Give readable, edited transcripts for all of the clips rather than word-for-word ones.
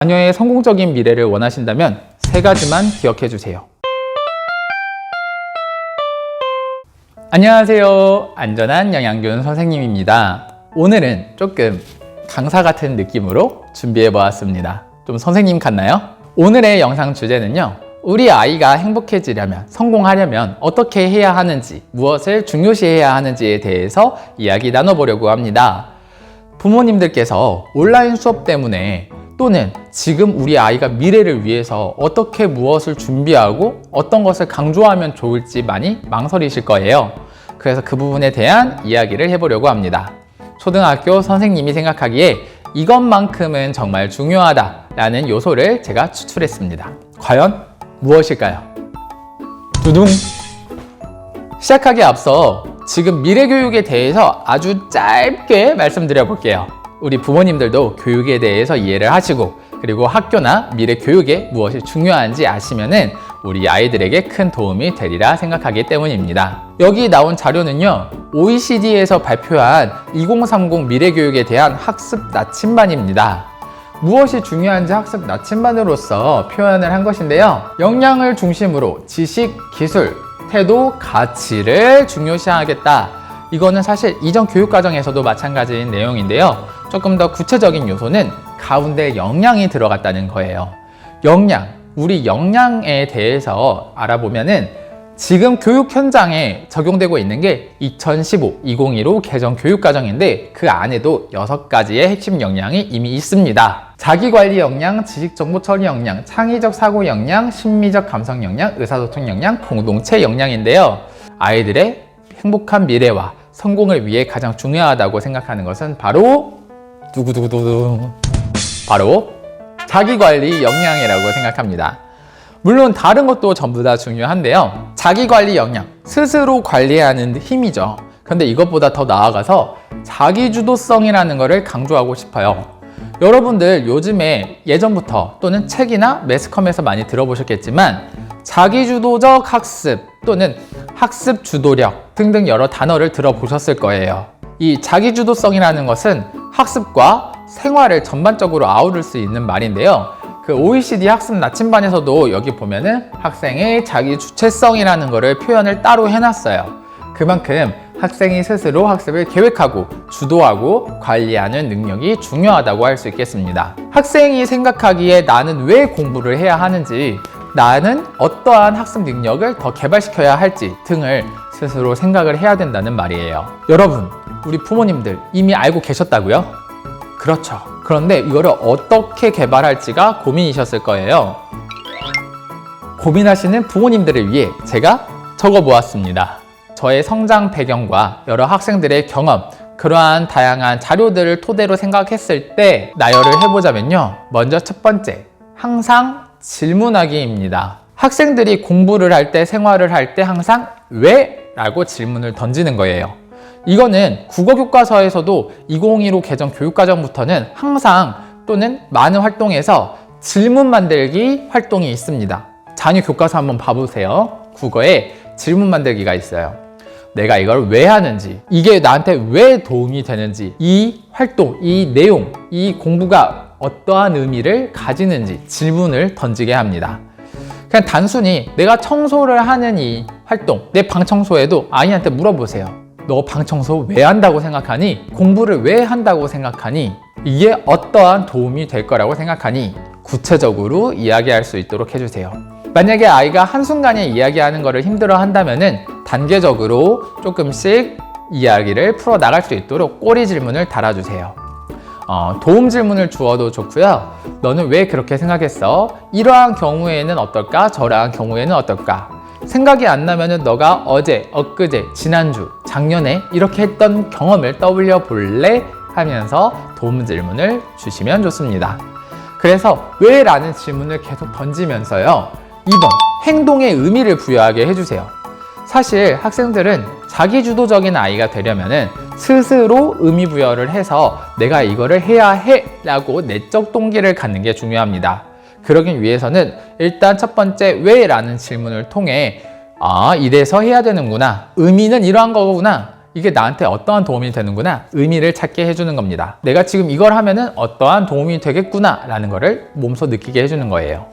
자녀의 성공적인 미래를 원하신다면 세 가지만 기억해 주세요. 안녕하세요. 안전한 영양균 선생님입니다. 오늘은 조금 강사 같은 느낌으로 준비해 보았습니다. 좀 선생님 같나요? 오늘의 영상 주제는요, 우리 아이가 행복해지려면, 성공하려면 어떻게 해야 하는지, 무엇을 중요시해야 하는지에 대해서 이야기 나눠보려고 합니다. 부모님들께서 온라인 수업 때문에 또는 지금 우리 아이가 미래를 위해서 어떻게 무엇을 준비하고 어떤 것을 강조하면 좋을지 많이 망설이실 거예요. 그래서 그 부분에 대한 이야기를 해보려고 합니다. 초등학교 선생님이 생각하기에 이것만큼은 정말 중요하다라는 요소를 제가 추출했습니다. 과연 무엇일까요? 두둥! 시작하기에 앞서 지금 미래교육에 대해서 아주 짧게 말씀드려 볼게요. 우리 부모님들도 교육에 대해서 이해를 하시고, 그리고 학교나 미래교육에 무엇이 중요한지 아시면은 우리 아이들에게 큰 도움이 되리라 생각하기 때문입니다. 여기 나온 자료는요, OECD에서 발표한 2030 미래교육에 대한 학습 나침반입니다. 무엇이 중요한지 학습 나침반으로서 표현을 한 것인데요, 역량을 중심으로 지식, 기술, 태도, 가치를 중요시하겠다. 이거는 사실 이전 교육과정에서도 마찬가지인 내용인데요, 조금 더 구체적인 요소는 가운데 역량이 들어갔다는 거예요. 역량, 우리 역량에 대해서 알아보면은 지금 교육 현장에 적용되고 있는 게 2015-2015 개정 교육과정인데 그 안에도 6가지의 핵심 역량이 이미 있습니다. 자기관리 역량, 지식정보 처리 역량, 창의적 사고 역량, 심미적 감성 역량, 의사소통 역량, 공동체 역량인데요. 아이들의 행복한 미래와 성공을 위해 가장 중요하다고 생각하는 것은 바로 두구두구두구, 바로 자기관리 역량이라고 생각합니다. 물론 다른 것도 전부 다 중요한데요, 자기관리 역량, 스스로 관리하는 힘이죠. 근데 이것보다 더 나아가서 자기주도성이라는 것을 강조하고 싶어요. 여러분들 요즘에 예전부터 또는 책이나 매스컴에서 많이 들어보셨겠지만 자기주도적 학습 또는 학습 주도력 등등 여러 단어를 들어보셨을 거예요. 이 자기주도성이라는 것은 학습과 생활을 전반적으로 아우를 수 있는 말인데요, 그 OECD 학습 나침반에서도 여기 보면은 학생의 자기 주체성이라는 것을 표현을 따로 해놨어요. 그만큼 학생이 스스로 학습을 계획하고 주도하고 관리하는 능력이 중요하다고 할 수 있겠습니다. 학생이 생각하기에 나는 왜 공부를 해야 하는지, 나는 어떠한 학습 능력을 더 개발시켜야 할지 등을 스스로 생각을 해야 된다는 말이에요. 여러분, 우리 부모님들 이미 알고 계셨다고요? 그렇죠. 그런데 이거를 어떻게 개발할지가 고민이셨을 거예요. 고민하시는 부모님들을 위해 제가 적어보았습니다. 저의 성장 배경과 여러 학생들의 경험, 그러한 다양한 자료들을 토대로 생각했을 때 나열을 해보자면요, 먼저 첫 번째, 항상 질문하기입니다. 학생들이 공부를 할 때, 생활을 할 때 항상 왜? 라고 질문을 던지는 거예요. 이거는 국어교과서에서도 2015 개정 교육과정부터는 항상 또는 많은 활동에서 질문 만들기 활동이 있습니다. 자녀 교과서 한번 봐보세요. 국어에 질문 만들기가 있어요. 내가 이걸 왜 하는지, 이게 나한테 왜 도움이 되는지, 이 활동, 이 내용, 이 공부가 어떠한 의미를 가지는지 질문을 던지게 합니다. 그냥 단순히 내가 청소를 하는 이 활동, 내 방 청소에도 아이한테 물어보세요. 너 방 청소 왜 한다고 생각하니? 공부를 왜 한다고 생각하니? 이게 어떠한 도움이 될 거라고 생각하니? 구체적으로 이야기할 수 있도록 해주세요. 만약에 아이가 한순간에 이야기하는 것을 힘들어 한다면은 단계적으로 조금씩 이야기를 풀어 나갈 수 있도록 꼬리 질문을 달아주세요. 도움 질문을 주어도 좋고요. 너는 왜 그렇게 생각했어? 이러한 경우에는 어떨까? 저러한 경우에는 어떨까? 생각이 안 나면은 너가 어제, 엊그제, 지난주, 작년에 이렇게 했던 경험을 떠올려 볼래? 하면서 도움 질문을 주시면 좋습니다. 그래서 왜? 라는 질문을 계속 던지면서요, 2번, 행동에 의미를 부여하게 해주세요. 사실 학생들은 자기주도적인 아이가 되려면은 스스로 의미 부여를 해서 내가 이거를 해야 해 라고 내적 동기를 갖는 게 중요합니다. 그러기 위해서는 일단 첫 번째 왜? 라는 질문을 통해 이래서 해야 되는구나, 의미는 이러한 거구나, 이게 나한테 어떠한 도움이 되는구나 의미를 찾게 해주는 겁니다. 내가 지금 이걸 하면은 어떠한 도움이 되겠구나 라는 거를 몸소 느끼게 해주는 거예요.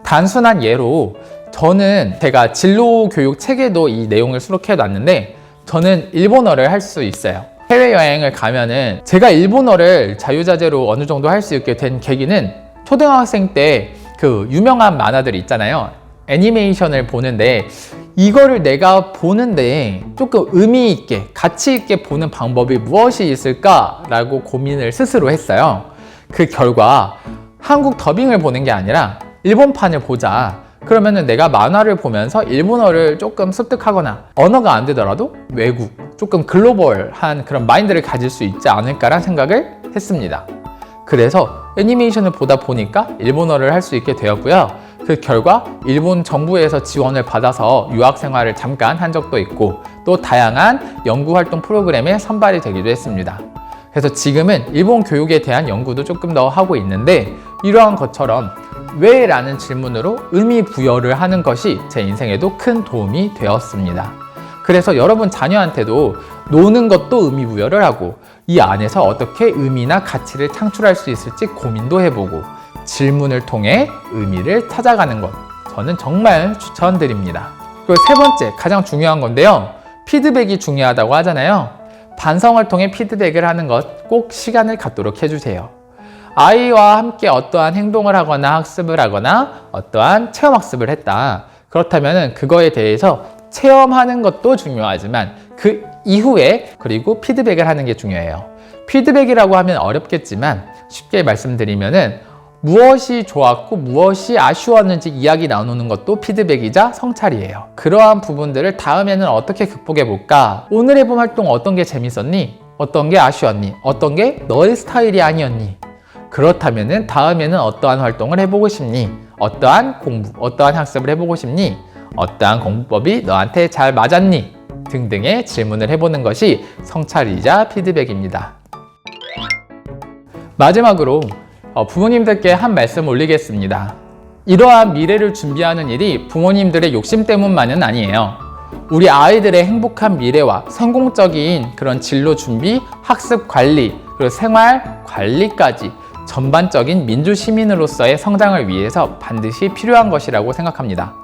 단순한 예로 저는 제가 진로 교육 책에도 이 내용을 수록해 놨는데 저는 일본어를 할 수 있어요. 해외여행을 가면은 제가 일본어를 자유자재로 어느 정도 할 수 있게 된 계기는 초등학생 때 그 유명한 만화들 있잖아요. 애니메이션을 보는데 이거를 내가 보는데 조금 의미 있게 가치 있게 보는 방법이 무엇이 있을까라고 고민을 스스로 했어요. 그 결과 한국 더빙을 보는 게 아니라 일본판을 보자. 그러면은 내가 만화를 보면서 일본어를 조금 습득하거나 언어가 안 되더라도 외국, 조금 글로벌한 그런 마인드를 가질 수 있지 않을까라는 생각을 했습니다. 그래서 애니메이션을 보다 보니까 일본어를 할 수 있게 되었고요. 그 결과 일본 정부에서 지원을 받아서 유학 생활을 잠깐 한 적도 있고 또 다양한 연구활동 프로그램에 선발이 되기도 했습니다. 그래서 지금은 일본 교육에 대한 연구도 조금 더 하고 있는데 이러한 것처럼 왜? 라는 질문으로 의미 부여를 하는 것이 제 인생에도 큰 도움이 되었습니다. 그래서 여러분 자녀한테도 노는 것도 의미 부여를 하고 이 안에서 어떻게 의미나 가치를 창출할 수 있을지 고민도 해보고 질문을 통해 의미를 찾아가는 것 저는 정말 추천드립니다. 그리고 세 번째 가장 중요한 건데요. 피드백이 중요하다고 하잖아요. 반성을 통해 피드백을 하는 것 꼭 시간을 갖도록 해주세요. 아이와 함께 어떠한 행동을 하거나 학습을 하거나 어떠한 체험학습을 했다. 그렇다면 그거에 대해서 체험하는 것도 중요하지만 그 이후에 그리고 피드백을 하는 게 중요해요. 피드백이라고 하면 어렵겠지만 쉽게 말씀드리면은 무엇이 좋았고 무엇이 아쉬웠는지 이야기 나누는 것도 피드백이자 성찰이에요. 그러한 부분들을 다음에는 어떻게 극복해 볼까? 오늘 해본 활동 어떤 게 재밌었니? 어떤 게 아쉬웠니? 어떤 게 너의 스타일이 아니었니? 그렇다면은 다음에는 어떠한 활동을 해보고 싶니? 어떠한 공부, 어떠한 학습을 해보고 싶니? 어떠한 공부법이 너한테 잘 맞았니? 등등의 질문을 해보는 것이 성찰이자 피드백입니다. 마지막으로 부모님들께 한 말씀 올리겠습니다. 이러한 미래를 준비하는 일이 부모님들의 욕심 때문만은 아니에요. 우리 아이들의 행복한 미래와 성공적인 그런 진로 준비, 학습 관리, 그리고 생활 관리까지 전반적인 민주 시민으로서의 성장을 위해서 반드시 필요한 것이라고 생각합니다.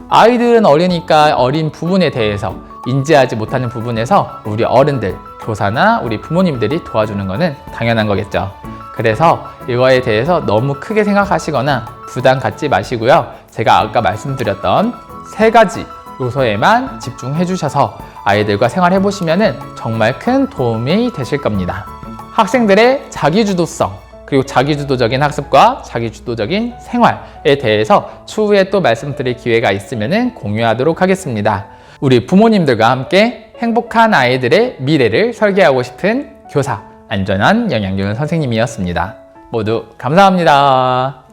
아이들은 어리니까 어린 부분에 대해서 인지하지 못하는 부분에서 우리 어른들, 교사나 우리 부모님들이 도와주는 것은 당연한 거겠죠. 그래서 이거에 대해서 너무 크게 생각하시거나 부담 갖지 마시고요. 제가 아까 말씀드렸던 세 가지 요소에만 집중해 주셔서 아이들과 생활해 보시면 정말 큰 도움이 되실 겁니다. 학생들의 자기주도성, 그리고 자기주도적인 학습과 자기주도적인 생활에 대해서 추후에 또 말씀드릴 기회가 있으면 공유하도록 하겠습니다. 우리 부모님들과 함께 행복한 아이들의 미래를 설계하고 싶은 교사, 안전한 영양교육 선생님이었습니다. 모두 감사합니다.